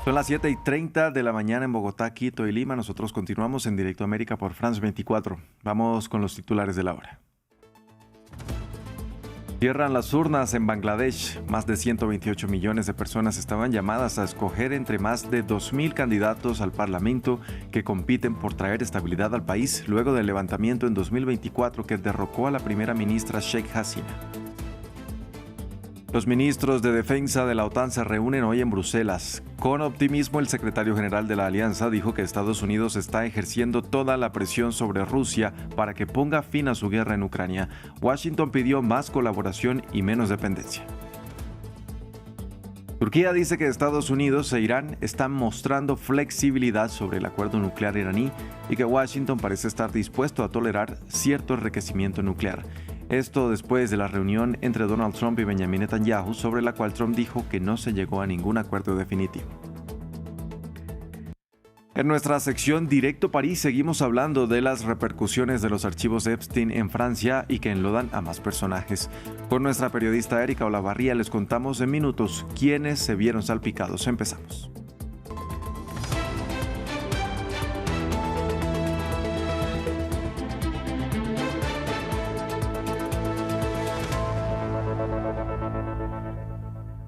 Son las 7:30 de la mañana en Bogotá, Quito y Lima. Nosotros continuamos en Directo América por France 24. Vamos con los titulares de la hora. Cierran las urnas en Bangladesh. Más de 128 millones de personas estaban llamadas a escoger entre más de 2.000 candidatos al Parlamento que compiten por traer estabilidad al país luego del levantamiento en 2024 que derrocó a la primera ministra Sheikh Hasina. Los ministros de defensa de la OTAN se reúnen hoy en Bruselas. Con optimismo, el secretario general de la alianza dijo que Estados Unidos está ejerciendo toda la presión sobre Rusia para que ponga fin a su guerra en Ucrania. Washington pidió más colaboración y menos dependencia. Turquía dice que Estados Unidos e Irán están mostrando flexibilidad sobre el acuerdo nuclear iraní y que Washington parece estar dispuesto a tolerar cierto enriquecimiento nuclear. Esto después de la reunión entre Donald Trump y Benjamin Netanyahu, sobre la cual Trump dijo que no se llegó a ningún acuerdo definitivo. En nuestra sección Directo París seguimos hablando de las repercusiones de los archivos Epstein en Francia y que enlodan a más personajes. Con nuestra periodista Erika Olavarría les contamos en minutos quiénes se vieron salpicados. Empezamos.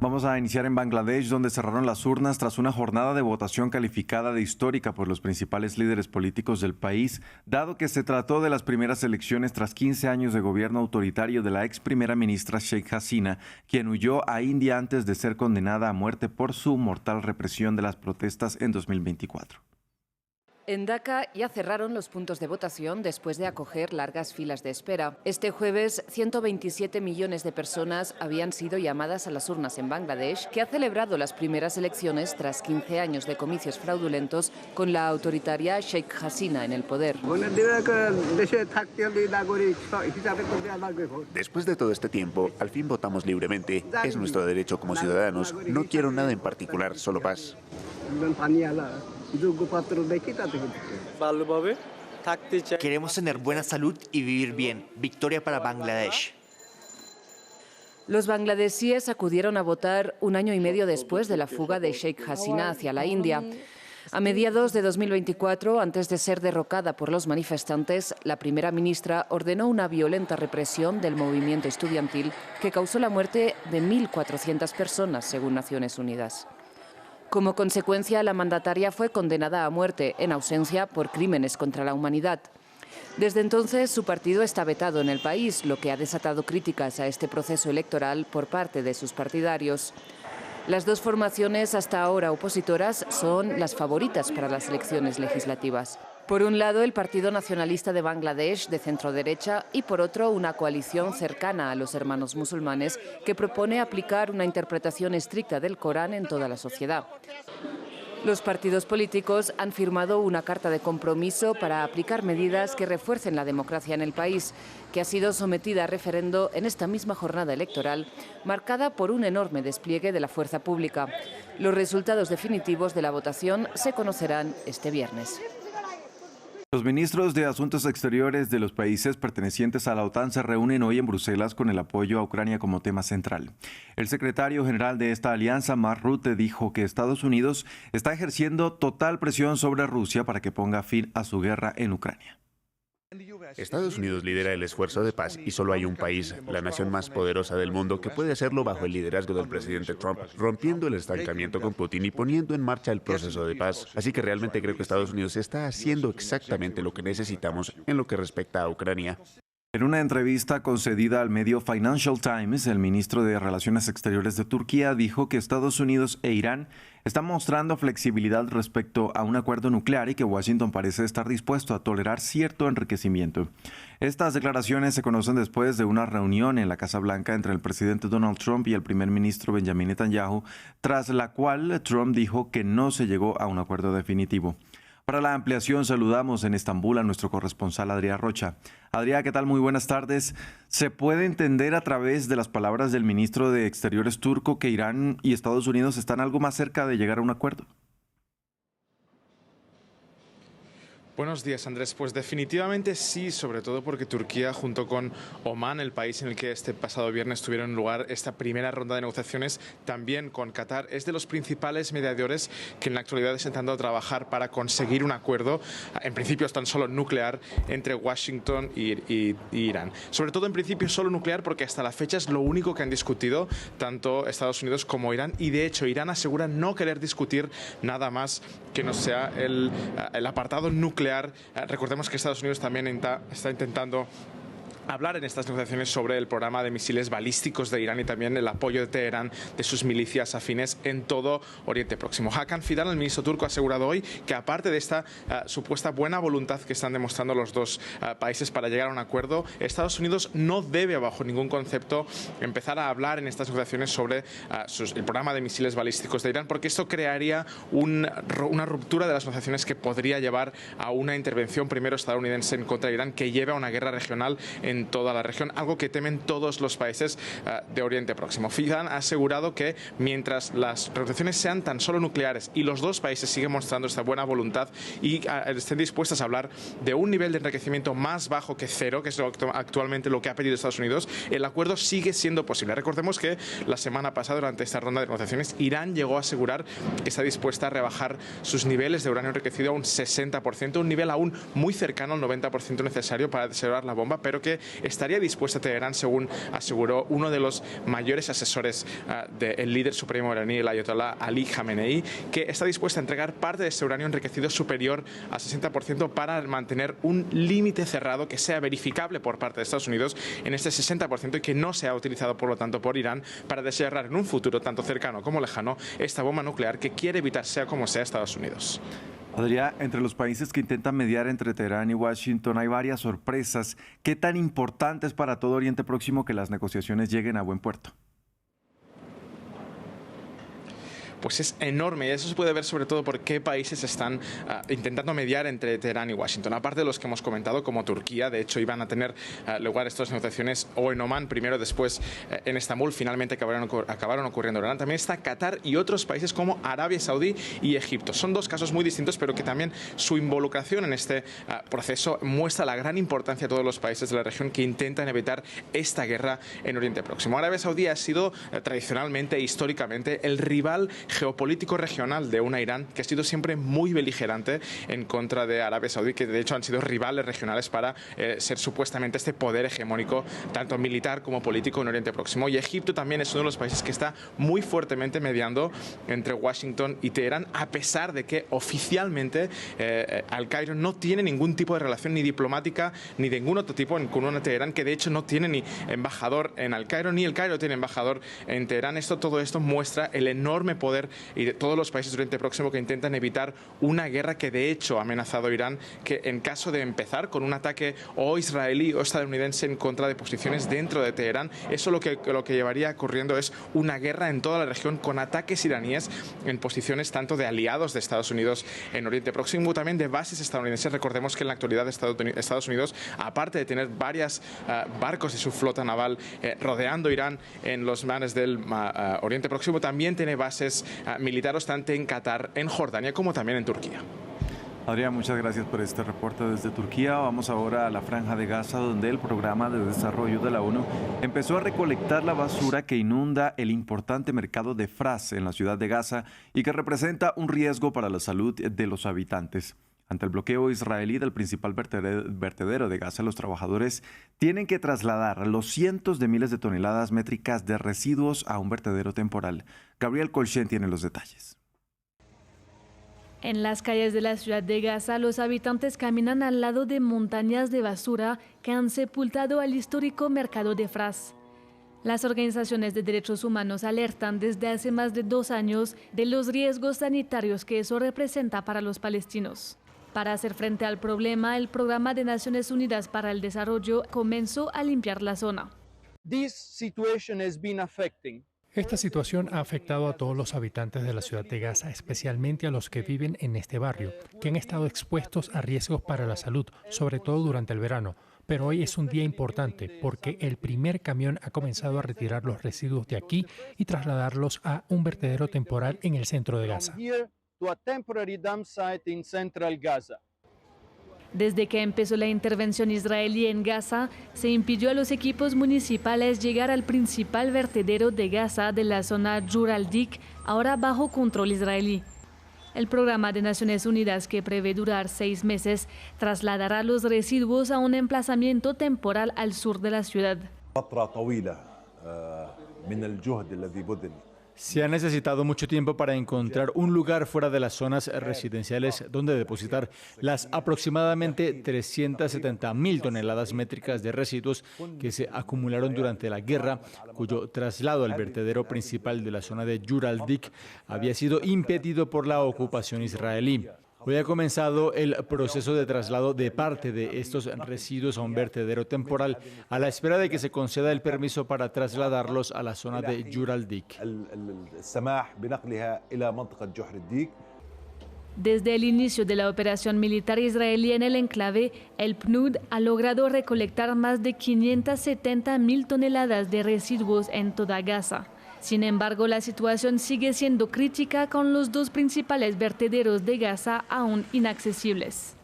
Vamos a iniciar en Bangladesh, donde cerraron las urnas tras una jornada de votación calificada de histórica por los principales líderes políticos del país, dado que se trató de las primeras elecciones tras 15 años de gobierno autoritario de la ex primera ministra Sheikh Hasina, quien huyó a India antes de ser condenada a muerte por su mortal represión de las protestas en 2024. En Dhaka ya cerraron los puntos de votación después de acoger largas filas de espera. Este jueves, 127 millones de personas habían sido llamadas a las urnas en Bangladesh, que ha celebrado las primeras elecciones tras 15 años de comicios fraudulentos con la autoritaria Sheikh Hasina en el poder. Después de todo este tiempo, al fin votamos libremente. Es nuestro derecho como ciudadanos. No quiero nada en particular, solo paz. Queremos tener buena salud y vivir bien. Victoria para Bangladesh. Los bangladesíes acudieron a votar un año y medio después de la fuga de Sheikh Hasina hacia la India. A mediados de 2024, antes de ser derrocada por los manifestantes, la primera ministra ordenó una violenta represión del movimiento estudiantil que causó la muerte de 1.400 personas, según Naciones Unidas. Como consecuencia, la mandataria fue condenada a muerte en ausencia por crímenes contra la humanidad. Desde entonces, su partido está vetado en el país, lo que ha desatado críticas a este proceso electoral por parte de sus partidarios. Las dos formaciones hasta ahora opositoras son las favoritas para las elecciones legislativas. Por un lado, el Partido Nacionalista de Bangladesh, de centro-derecha, y por otro, una coalición cercana a los hermanos musulmanes que propone aplicar una interpretación estricta del Corán en toda la sociedad. Los partidos políticos han firmado una carta de compromiso para aplicar medidas que refuercen la democracia en el país, que ha sido sometida a referendo en esta misma jornada electoral, marcada por un enorme despliegue de la fuerza pública. Los resultados definitivos de la votación se conocerán este viernes. Los ministros de Asuntos Exteriores de los países pertenecientes a la OTAN se reúnen hoy en Bruselas con el apoyo a Ucrania como tema central. El secretario general de esta alianza, Mark Rutte, dijo que Estados Unidos está ejerciendo total presión sobre Rusia para que ponga fin a su guerra en Ucrania. Estados Unidos lidera el esfuerzo de paz y solo hay un país, la nación más poderosa del mundo, que puede hacerlo bajo el liderazgo del presidente Trump, rompiendo el estancamiento con Putin y poniendo en marcha el proceso de paz. Así que realmente creo que Estados Unidos está haciendo exactamente lo que necesitamos en lo que respecta a Ucrania. En una entrevista concedida al medio Financial Times, el ministro de Relaciones Exteriores de Turquía dijo que Estados Unidos e Irán están mostrando flexibilidad respecto a un acuerdo nuclear y que Washington parece estar dispuesto a tolerar cierto enriquecimiento. Estas declaraciones se conocen después de una reunión en la Casa Blanca entre el presidente Donald Trump y el primer ministro Benjamin Netanyahu, tras la cual Trump dijo que no se llegó a un acuerdo definitivo. Para la ampliación saludamos en Estambul a nuestro corresponsal Adrián Rocha. Adrián, ¿qué tal? Muy buenas tardes. ¿Se puede entender a través de las palabras del ministro de Exteriores turco que Irán y Estados Unidos están algo más cerca de llegar a un acuerdo? Buenos días, Andrés. Pues definitivamente sí, sobre todo porque Turquía, junto con Omán, el país en el que este pasado viernes tuvieron lugar esta primera ronda de negociaciones, también con Qatar, es de los principales mediadores que en la actualidad están intentando trabajar para conseguir un acuerdo, en principio es tan solo nuclear, entre Washington y Irán. Sobre todo en principio solo nuclear porque hasta la fecha es lo único que han discutido tanto Estados Unidos como Irán, y de hecho Irán asegura no querer discutir nada más que no sea el apartado nuclear. Recordemos que Estados Unidos también está intentando hablar en estas negociaciones sobre el programa de misiles balísticos de Irán y también el apoyo de Teherán de sus milicias afines en todo Oriente Próximo. Hakan Fidan, el ministro turco, ha asegurado hoy que aparte de esta supuesta buena voluntad que están demostrando los dos países para llegar a un acuerdo, Estados Unidos no debe bajo ningún concepto empezar a hablar en estas negociaciones sobre el programa de misiles balísticos de Irán, porque esto crearía una ruptura de las negociaciones que podría llevar a una intervención primero estadounidense en contra de Irán que lleve a una guerra regional en toda la región, algo que temen todos los países de Oriente Próximo. Fidan ha asegurado que mientras las negociaciones sean tan solo nucleares y los dos países siguen mostrando esta buena voluntad y estén dispuestos a hablar de un nivel de enriquecimiento más bajo que cero, que es actualmente lo que ha pedido Estados Unidos, el acuerdo sigue siendo posible. Recordemos que la semana pasada, durante esta ronda de negociaciones, Irán llegó a asegurar que está dispuesta a rebajar sus niveles de uranio enriquecido a un 60%, un nivel aún muy cercano al 90% necesario para desarrollar la bomba, pero que estaría dispuesta a Teherán, según aseguró uno de los mayores asesores del líder supremo iraní, el ayatolá Ali Khamenei, que está dispuesta a entregar parte de ese uranio enriquecido superior al 60% para mantener un límite cerrado que sea verificable por parte de Estados Unidos en este 60% y que no sea utilizado, por lo tanto, por Irán para desarrollar en un futuro tanto cercano como lejano esta bomba nuclear que quiere evitar, sea como sea, Estados Unidos. Adrián, entre los países que intentan mediar entre Teherán y Washington hay varias sorpresas. ¿Qué tan importante es para todo Oriente Próximo que las negociaciones lleguen a buen puerto? Pues es enorme, y eso se puede ver sobre todo por qué países están intentando mediar entre Teherán y Washington. Aparte de los que hemos comentado, como Turquía, de hecho iban a tener lugar estas negociaciones o en Omán primero, después en Estambul, finalmente acabaron ocurriendo en Irán. También está Qatar y otros países como Arabia Saudí y Egipto. Son dos casos muy distintos, pero que también su involucración en este proceso muestra la gran importancia de todos los países de la región que intentan evitar esta guerra en Oriente Próximo. Arabia Saudí ha sido tradicionalmente e históricamente el rival geopolítico regional de una Irán que ha sido siempre muy beligerante en contra de Arabia Saudí, que de hecho han sido rivales regionales para ser supuestamente este poder hegemónico, tanto militar como político en Oriente Próximo. Y Egipto también es uno de los países que está muy fuertemente mediando entre Washington y Teherán, a pesar de que oficialmente Al Cairo no tiene ningún tipo de relación ni diplomática ni de ningún otro tipo con una Teherán, que de hecho no tiene ni embajador en Al Cairo, ni el Cairo tiene embajador en Teherán. Todo esto muestra el enorme poder y de todos los países de Oriente Próximo que intentan evitar una guerra que de hecho ha amenazado a Irán, que en caso de empezar con un ataque o israelí o estadounidense en contra de posiciones dentro de Teherán, eso lo que llevaría ocurriendo es una guerra en toda la región con ataques iraníes en posiciones tanto de aliados de Estados Unidos en Oriente Próximo, también de bases estadounidenses. Recordemos que en la actualidad Estados Unidos, aparte de tener varios barcos de su flota naval rodeando Irán en los mares del Oriente Próximo, también tiene bases militares tanto en Qatar, en Jordania, como también en Turquía. Adrián, muchas gracias por este reporte desde Turquía. Vamos ahora a la Franja de Gaza, donde el Programa de Desarrollo de la ONU empezó a recolectar la basura que inunda el importante mercado de Fras en la ciudad de Gaza y que representa un riesgo para la salud de los habitantes. Ante el bloqueo israelí del principal vertedero de Gaza, los trabajadores tienen que trasladar los cientos de miles de toneladas métricas de residuos a un vertedero temporal. Gabriel Colchen tiene los detalles. En las calles de la ciudad de Gaza, los habitantes caminan al lado de montañas de basura que han sepultado al histórico mercado de Fras. Las organizaciones de derechos humanos alertan desde hace más de 2 años de los riesgos sanitarios que eso representa para los palestinos. Para hacer frente al problema, el Programa de Naciones Unidas para el Desarrollo comenzó a limpiar la zona. Esta situación ha afectado a todos los habitantes de la ciudad de Gaza, especialmente a los que viven en este barrio, que han estado expuestos a riesgos para la salud, sobre todo durante el verano. Pero hoy es un día importante porque el primer camión ha comenzado a retirar los residuos de aquí y trasladarlos a un vertedero temporal en el centro de Gaza. Desde que empezó la intervención israelí en Gaza, se impidió a los equipos municipales llegar al principal vertedero de Gaza de la zona Jur al-Dik, ahora bajo control israelí. El programa de Naciones Unidas, que prevé durar 6 meses, trasladará los residuos a un emplazamiento temporal al sur de la ciudad. Se ha necesitado mucho tiempo para encontrar un lugar fuera de las zonas residenciales donde depositar las aproximadamente 370.000 toneladas métricas de residuos que se acumularon durante la guerra, cuyo traslado al vertedero principal de la zona de Jur al-Dik había sido impedido por la ocupación israelí. Hoy ha comenzado el proceso de traslado de parte de estos residuos a un vertedero temporal, a la espera de que se conceda el permiso para trasladarlos a la zona de Jur al-Dik. Desde el inicio de la operación militar israelí en el enclave, el PNUD ha logrado recolectar más de 570.000 toneladas de residuos en toda Gaza. Sin embargo, la situación sigue siendo crítica, con los 2 principales vertederos de Gaza aún inaccesibles.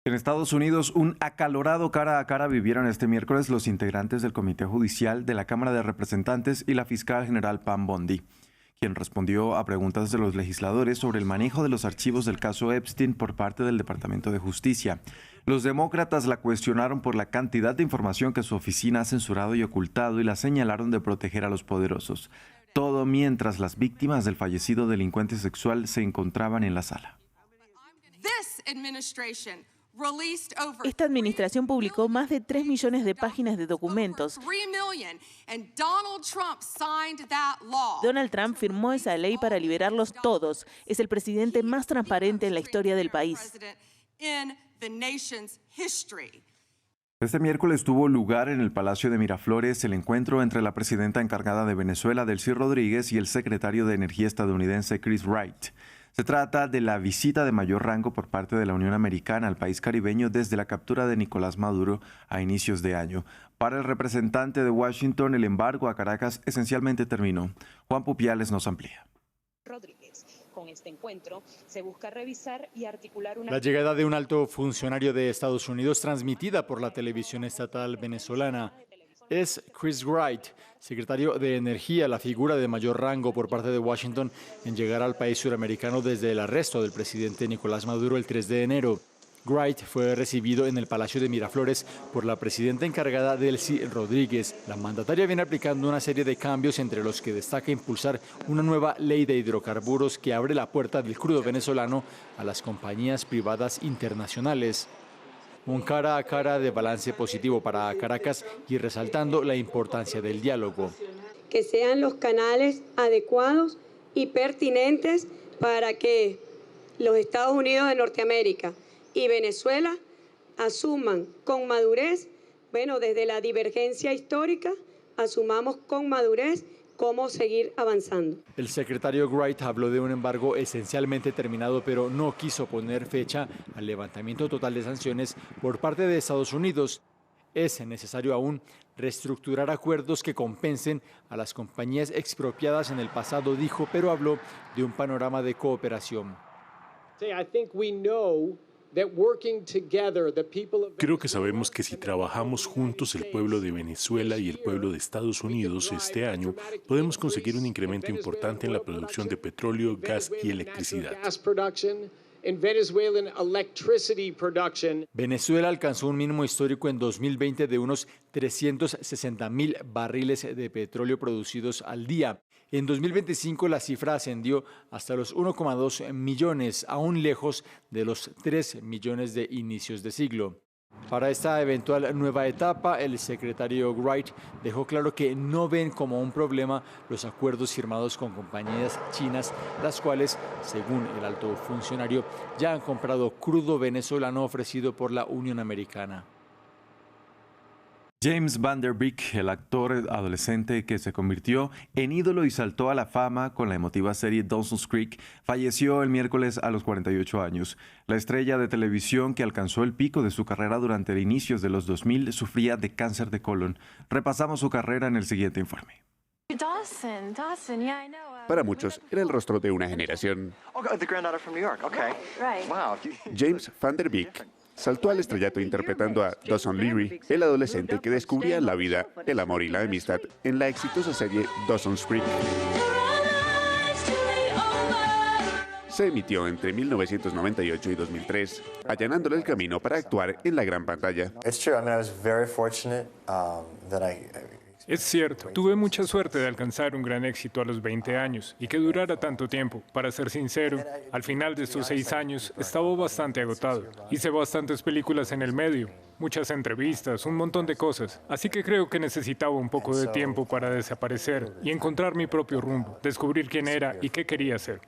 En Estados Unidos, un acalorado cara a cara vivieron este miércoles los integrantes del Comité Judicial de la Cámara de Representantes y la fiscal general Pam Bondi, quien respondió a preguntas de los legisladores sobre el manejo de los archivos del caso Epstein por parte del Departamento de Justicia. Los demócratas la cuestionaron por la cantidad de información que su oficina ha censurado y ocultado y la señalaron de proteger a los poderosos. Todo mientras las víctimas del fallecido delincuente sexual se encontraban en la sala. Esta administración publicó más de 3 millones de páginas de documentos. Donald Trump firmó esa ley para liberarlos todos. Es el presidente más transparente en la historia del país. Este miércoles tuvo lugar en el Palacio de Miraflores el encuentro entre la presidenta encargada de Venezuela, Delcy Rodríguez, y el secretario de Energía estadounidense, Chris Wright. Se trata de la visita de mayor rango por parte de la Unión Americana al país caribeño desde la captura de Nicolás Maduro a inicios de año. Para el representante de Washington, el embargo a Caracas esencialmente terminó. Juan Pupiales nos amplía. Con este encuentro se busca revisar y articular una... La llegada de un alto funcionario de Estados Unidos, transmitida por la televisión estatal venezolana, es Chris Wright, secretario de Energía, la figura de mayor rango por parte de Washington en llegar al país suramericano desde el arresto del presidente Nicolás Maduro el 3 de enero. Wright fue recibido en el Palacio de Miraflores por la presidenta encargada, Delcy Rodríguez. La mandataria viene aplicando una serie de cambios, entre los que destaca impulsar una nueva ley de hidrocarburos que abre la puerta del crudo venezolano a las compañías privadas internacionales. Un cara a cara de balance positivo para Caracas y resaltando la importancia del diálogo. Que sean los canales adecuados y pertinentes para que los Estados Unidos de Norteamérica y Venezuela asuman con madurez, desde la divergencia histórica, asumamos con madurez cómo seguir avanzando. El secretario Wright habló de un embargo esencialmente terminado, pero no quiso poner fecha al levantamiento total de sanciones por parte de Estados Unidos. Es necesario aún reestructurar acuerdos que compensen a las compañías expropiadas en el pasado, dijo, pero habló de un panorama de cooperación. Creo que sabemos que si trabajamos juntos, el pueblo de Venezuela y el pueblo de Estados Unidos este año, podemos conseguir un incremento importante en la producción de petróleo, gas y electricidad. Venezuela alcanzó un mínimo histórico en 2020 de unos 360.000 barriles de petróleo producidos al día. En 2025 la cifra ascendió hasta los 1,2 millones, aún lejos de los 3 millones de inicios de siglo. Para esta eventual nueva etapa, el secretario Wright dejó claro que no ven como un problema los acuerdos firmados con compañías chinas, las cuales, según el alto funcionario, ya han comprado crudo venezolano ofrecido por la Unión Americana. James Van Der Beek, el actor adolescente que se convirtió en ídolo y saltó a la fama con la emotiva serie Dawson's Creek, falleció el miércoles a los 48 años. La estrella de televisión, que alcanzó el pico de su carrera durante inicios de los 2000, sufría de cáncer de colon. Repasamos su carrera en el siguiente informe. Para muchos, era el rostro de una generación. James Van Der Beek saltó al estrellato interpretando a Dawson Leary, el adolescente que descubría la vida, el amor y la amistad en la exitosa serie Dawson's Creek. Se emitió entre 1998 y 2003, allanándole el camino para actuar en la gran pantalla. Es cierto, tuve mucha suerte de alcanzar un gran éxito a los 20 años y que durara tanto tiempo. Para ser sincero, al final de estos 6 años estaba bastante agotado. Hice bastantes películas en el medio, muchas entrevistas, un montón de cosas. Así que creo que necesitaba un poco de tiempo para desaparecer y encontrar mi propio rumbo, descubrir quién era y qué quería hacer.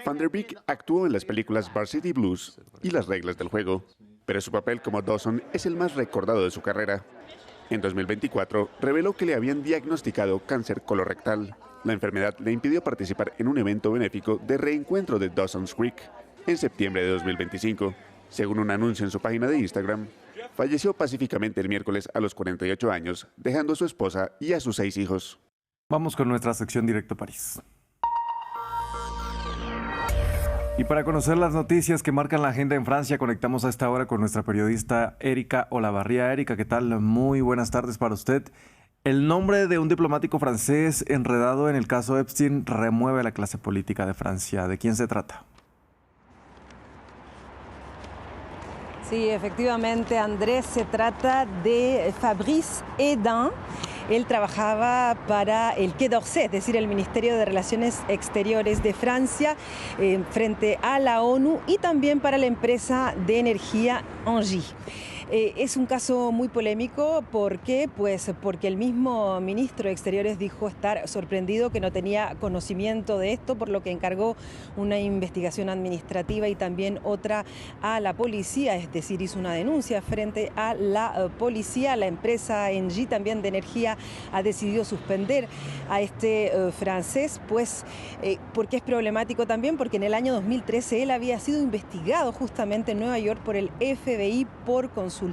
Van der Beek actuó en las películas Varsity Blues y Las reglas del juego, pero su papel como Dawson es el más recordado de su carrera. En 2024 reveló que le habían diagnosticado cáncer colorectal. La enfermedad le impidió participar en un evento benéfico de reencuentro de Dawson's Creek en septiembre de 2025. Según un anuncio en su página de Instagram, falleció pacíficamente el miércoles a los 48 años, dejando a su esposa y a sus 6 hijos. Vamos con nuestra sección Directo París. Y para conocer las noticias que marcan la agenda en Francia, conectamos a esta hora con nuestra periodista Erika Olavarría. Erika, ¿qué tal? Muy buenas tardes para usted. El nombre de un diplomático francés enredado en el caso Epstein remueve a la clase política de Francia. ¿De quién se trata? Sí, efectivamente, Andrés, se trata de Fabrice Hédin. Él trabajaba para el Quai d'Orsay, es decir, el Ministerio de Relaciones Exteriores de Francia, frente a la ONU, y también para la empresa de energía Engie. Es un caso muy polémico. ¿Por qué? Pues porque el mismo ministro de Exteriores dijo estar sorprendido, que no tenía conocimiento de esto, por lo que encargó una investigación administrativa y también otra a la policía, es decir, hizo una denuncia frente a la policía. La empresa Engie, también de energía, ha decidido suspender a este francés, pues porque es problemático también, porque en el año 2013 él había sido investigado justamente en Nueva York por el FBI por consultar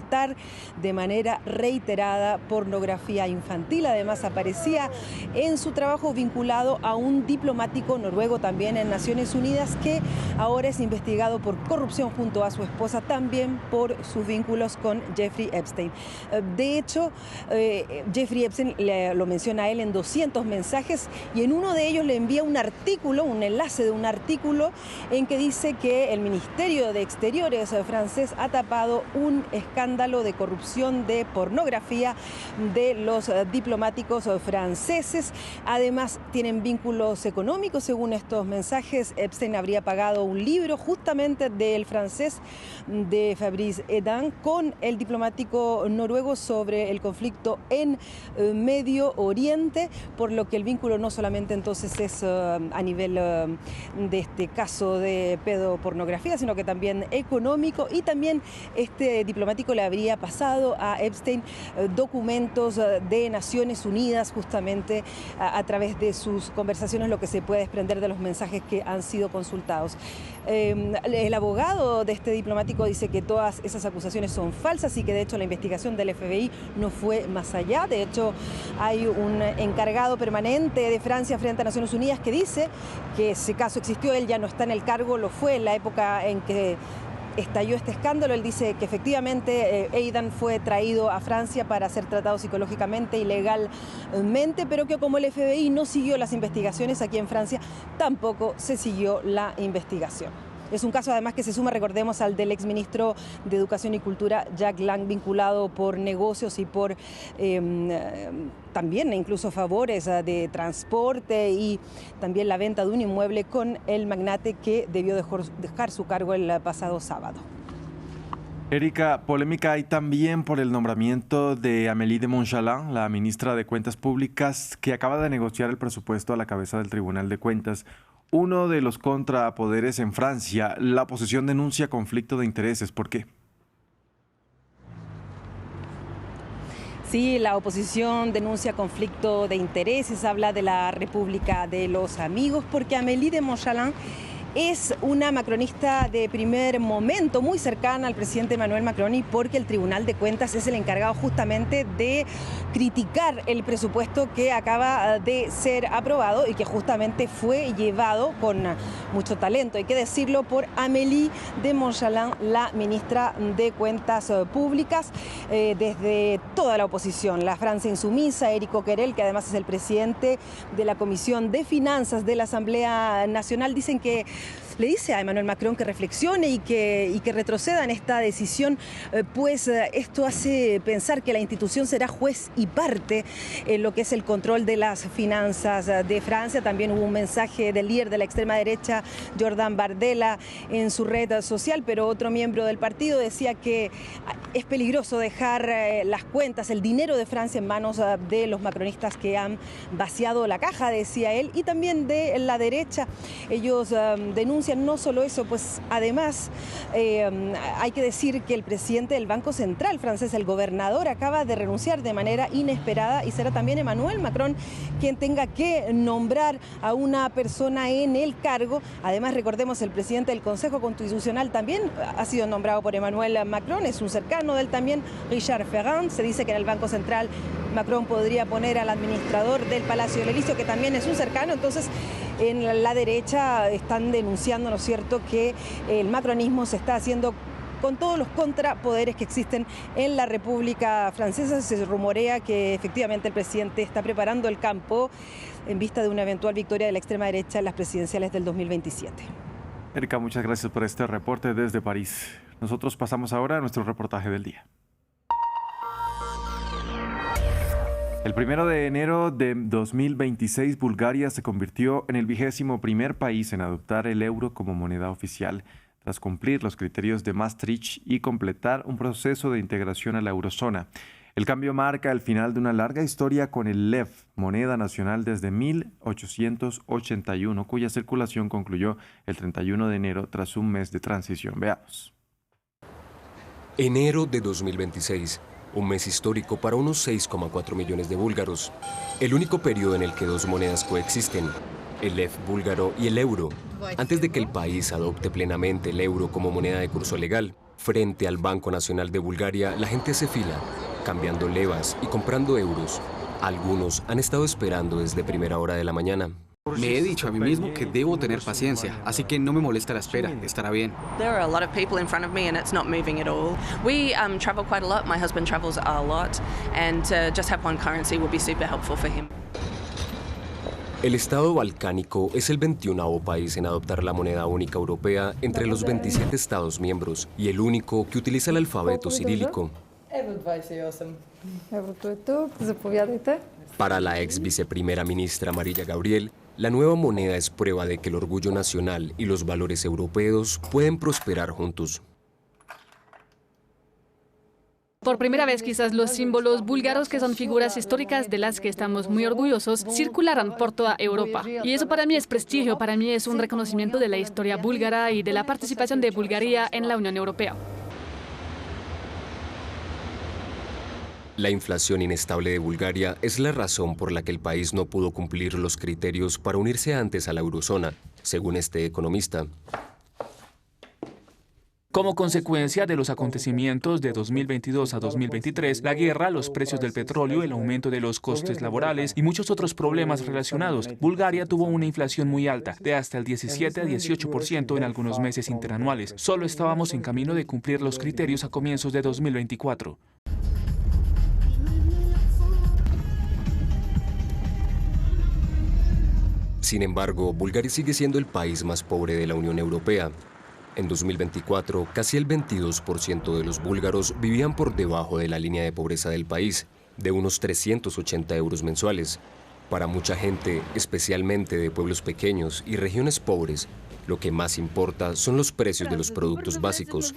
de manera reiterada pornografía infantil. Además, aparecía en su trabajo vinculado a un diplomático noruego también en Naciones Unidas, que ahora es investigado por corrupción junto a su esposa, también por sus vínculos con Jeffrey Epstein. De hecho, Jeffrey Epstein lo menciona a él en 200 mensajes, y en uno de ellos le envía un artículo, un enlace de un artículo en que dice que el Ministerio de Exteriores francés ha tapado un escándalo de corrupción de pornografía de los diplomáticos franceses. Además, tienen vínculos económicos. Según estos mensajes, Epstein habría pagado un libro justamente del francés, de Fabrice Hédin, con el diplomático noruego sobre el conflicto en Medio Oriente, por lo que el vínculo no solamente entonces es a nivel de este caso de pedopornografía, sino que también económico. Y también este diplomático le habría pasado a Epstein documentos de Naciones Unidas, justamente a través de sus conversaciones, lo que se puede desprender de los mensajes que han sido consultados. El abogado de este diplomático dice que todas esas acusaciones son falsas y que de hecho la investigación del FBI no fue más allá. De hecho, hay un encargado permanente de Francia frente a Naciones Unidas que dice que ese caso existió. Él ya no está en el cargo, lo fue en la época en que estalló este escándalo. Él dice que efectivamente Hédin fue traído a Francia para ser tratado psicológicamente y legalmente, pero que como el FBI no siguió las investigaciones aquí en Francia, tampoco se siguió la investigación. Es un caso además que se suma, recordemos, al del exministro de Educación y Cultura, Jack Lang, vinculado por negocios y por también incluso favores de transporte y también la venta de un inmueble con el magnate que debió dejar su cargo el pasado sábado. Erika, polémica hay también por el nombramiento de Amélie de Montchalin, la ministra de Cuentas Públicas, que acaba de negociar el presupuesto a la cabeza del Tribunal de Cuentas. Uno de los contrapoderes en Francia. La oposición denuncia conflicto de intereses. ¿Por qué? Sí, la oposición denuncia conflicto de intereses, habla de la República de los Amigos, porque Amélie de Montchalin es una macronista de primer momento, muy cercana al presidente Emmanuel Macron, y porque el Tribunal de Cuentas es el encargado justamente de criticar el presupuesto que acaba de ser aprobado y que justamente fue llevado con mucho talento, hay que decirlo, por Amélie de Montchalin, la ministra de Cuentas Públicas, desde toda la oposición. La Francia Insumisa, Éric Coquerel, que además es el presidente de la Comisión de Finanzas de la Asamblea Nacional, dicen que le dice a Emmanuel Macron que reflexione y que retroceda en esta decisión, pues esto hace pensar que la institución será juez y parte en lo que es el control de las finanzas de Francia. También hubo un mensaje del líder de la extrema derecha, Jordan Bardella, en su red social, pero otro miembro del partido decía que es peligroso dejar las cuentas, el dinero de Francia en manos de los macronistas que han vaciado la caja, decía él, y también de la derecha. Ellos denuncian no solo eso, pues además hay que decir que el presidente del Banco Central francés, el gobernador, acaba de renunciar de manera inesperada y será también Emmanuel Macron quien tenga que nombrar a una persona en el cargo. Además, recordemos, el presidente del Consejo Constitucional también ha sido nombrado por Emmanuel Macron, es un cercano de él también, Richard Ferrand. Se dice que en el Banco Central Macron podría poner al administrador del Palacio del Elíseo, que también es un cercano. Entonces, en la derecha están denunciando, ¿no es cierto?, que el macronismo se está haciendo con todos los contrapoderes que existen en la República Francesa. Se rumorea que efectivamente el presidente está preparando el campo en vista de una eventual victoria de la extrema derecha en las presidenciales del 2027. Erika, muchas gracias por este reporte desde París. Nosotros pasamos ahora a nuestro reportaje del día. El 1 de enero de 2026, Bulgaria se convirtió en el 21º país en adoptar el euro como moneda oficial, tras cumplir los criterios de Maastricht y completar un proceso de integración a la eurozona. El cambio marca el final de una larga historia con el lev, moneda nacional desde 1881, cuya circulación concluyó el 31 de enero tras un mes de transición. Veamos. Enero de 2026. Un mes histórico para unos 6,4 millones de búlgaros. El único periodo en el que dos monedas coexisten, el lev búlgaro y el euro, antes de que el país adopte plenamente el euro como moneda de curso legal. Frente al Banco Nacional de Bulgaria, la gente hace fila, cambiando levas y comprando euros. Algunos han estado esperando desde primera hora de la mañana. Me he dicho a mí mismo que debo tener paciencia, así que no me molesta la espera, estará bien. There are a lot of people in front of me and it's not moving at all. We travel quite a lot. My husband travels a lot, and just have one currency will be super helpful for him. El Estado balcánico es el 21º país en adoptar la moneda única europea entre los 27 Estados miembros y el único que utiliza el alfabeto cirílico. Para la ex viceprimera ministra María Gabriel, la nueva moneda es prueba de que el orgullo nacional y los valores europeos pueden prosperar juntos. Por primera vez, quizás los símbolos búlgaros, que son figuras históricas de las que estamos muy orgullosos, circularán por toda Europa. Y eso para mí es prestigio, para mí es un reconocimiento de la historia búlgara y de la participación de Bulgaria en la Unión Europea. La inflación inestable de Bulgaria es la razón por la que el país no pudo cumplir los criterios para unirse antes a la eurozona, según este economista. Como consecuencia de los acontecimientos de 2022 a 2023, la guerra, los precios del petróleo, el aumento de los costes laborales y muchos otros problemas relacionados, Bulgaria tuvo una inflación muy alta, de hasta el 17 a 18% en algunos meses interanuales. Solo estábamos en camino de cumplir los criterios a comienzos de 2024. Sin embargo, Bulgaria sigue siendo el país más pobre de la Unión Europea. En 2024, casi el 22% de los búlgaros vivían por debajo de la línea de pobreza del país, de unos 380 euros mensuales. Para mucha gente, especialmente de pueblos pequeños y regiones pobres, lo que más importa son los precios de los productos básicos.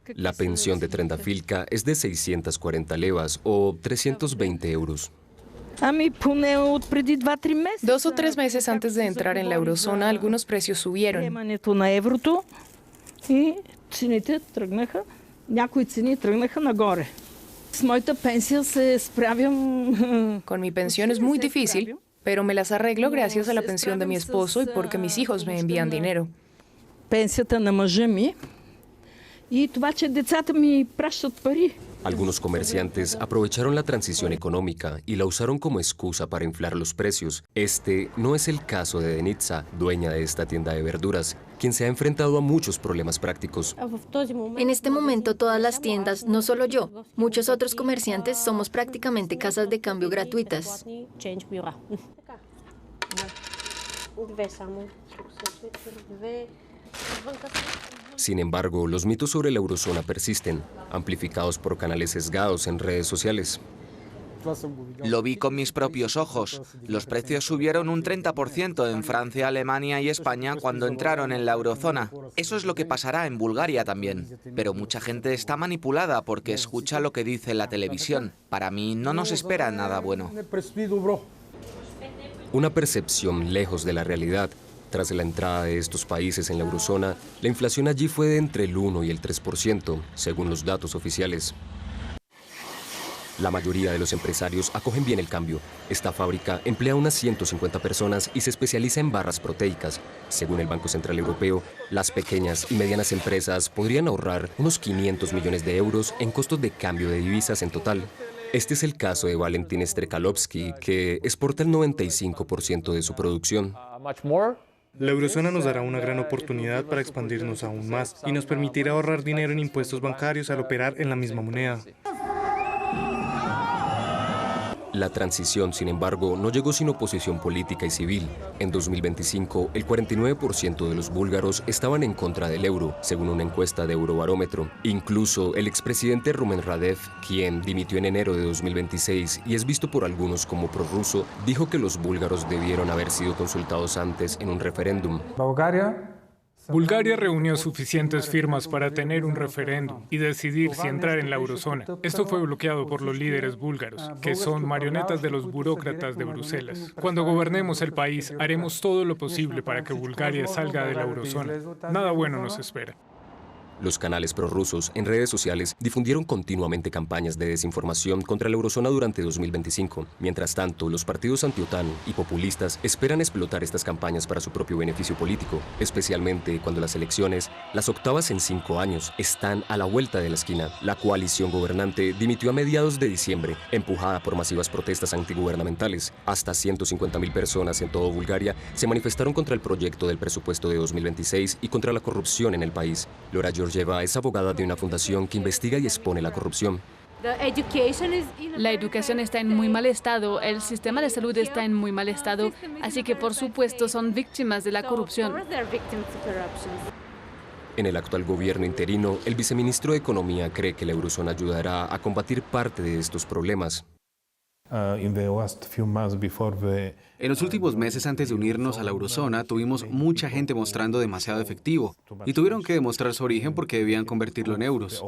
La pensión de Trendafilka es de 640 levas o 320 euros. 2 o 3 meses antes de entrar en la eurozona, algunos precios subieron. Con mi pensión es muy difícil. pero me las arreglo gracias a la pensión de mi esposo y porque mis hijos me envían dinero. Algunos comerciantes aprovecharon la transición económica y la usaron como excusa para inflar los precios. Este no es el caso de Denitza, dueña de esta tienda de verduras, quien se ha enfrentado a muchos problemas prácticos. En este momento todas las tiendas, no solo yo, muchos otros comerciantes somos prácticamente casas de cambio gratuitas. Sin embargo, los mitos sobre la eurozona persisten, amplificados por canales sesgados en redes sociales. Lo vi con mis propios ojos. Los precios subieron un 30% en Francia, Alemania y España cuando entraron en la eurozona. Eso es lo que pasará en Bulgaria también. Pero mucha gente está manipulada porque escucha lo que dice la televisión. Para mí no nos espera nada bueno. Una percepción lejos de la realidad. Tras la entrada de estos países en la eurozona, la inflación allí fue de entre el 1 y el 3%, según los datos oficiales. La mayoría de los empresarios acogen bien el cambio. Esta fábrica emplea unas 150 personas y se especializa en barras proteicas. Según el Banco Central Europeo, las pequeñas y medianas empresas podrían ahorrar unos 500 millones de euros en costos de cambio de divisas en total. Este es el caso de Valentín Strekalovsky, que exporta el 95% de su producción. La eurozona nos dará una gran oportunidad para expandirnos aún más y nos permitirá ahorrar dinero en impuestos bancarios al operar en la misma moneda. La transición, sin embargo, no llegó sin oposición política y civil. En 2025, el 49% de los búlgaros estaban en contra del euro, según una encuesta de Eurobarómetro. Incluso el expresidente Rumen Radev, quien dimitió en enero de 2026 y es visto por algunos como prorruso, dijo que los búlgaros debieron haber sido consultados antes en un referéndum. Bulgaria reunió suficientes firmas para tener un referéndum y decidir si entrar en la eurozona. Esto fue bloqueado por los líderes búlgaros, que son marionetas de los burócratas de Bruselas. Cuando gobernemos el país, haremos todo lo posible para que Bulgaria salga de la eurozona. Nada bueno nos espera. Los canales prorrusos en redes sociales difundieron continuamente campañas de desinformación contra la eurozona durante 2025. Mientras tanto, los partidos anti-OTAN y populistas esperan explotar estas campañas para su propio beneficio político, especialmente cuando las elecciones, las octavas en 5 años, están a la vuelta de la esquina. La coalición gobernante dimitió a mediados de diciembre, empujada por masivas protestas antigubernamentales. Hasta 150.000 personas en todo Bulgaria se manifestaron contra el proyecto del presupuesto de 2026 y contra la corrupción en el país. Laura Georgieva es abogada de una fundación que investiga y expone la corrupción. La educación está en muy mal estado, el sistema de salud está en muy mal estado, así que por supuesto son víctimas de la corrupción. En el actual gobierno interino, el viceministro de Economía cree que la eurozona ayudará a combatir parte de estos problemas. En los últimos meses antes de unirnos a la eurozona, tuvimos mucha gente mostrando demasiado efectivo y tuvieron que demostrar su origen porque debían convertirlo en euros.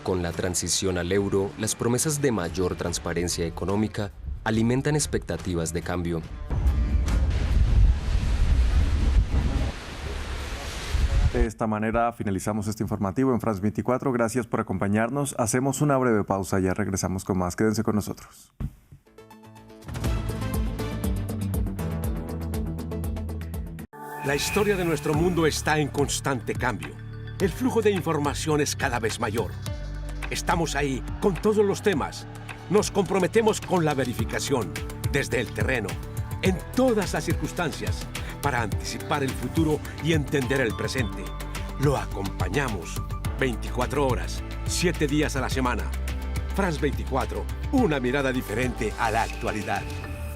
Con la transición al euro, las promesas de mayor transparencia económica alimentan expectativas de cambio. De esta manera finalizamos este informativo en France 24. Gracias por acompañarnos. Hacemos una breve pausa, ya regresamos con más. Quédense con nosotros. La historia de nuestro mundo está en constante cambio. El flujo de información es cada vez mayor. Estamos ahí con todos los temas. Nos comprometemos con la verificación, desde el terreno, en todas las circunstancias, para anticipar el futuro y entender el presente. Lo acompañamos 24 horas, 7 días a la semana. France 24, una mirada diferente a la actualidad.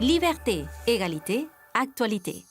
Liberté, égalité, actualité.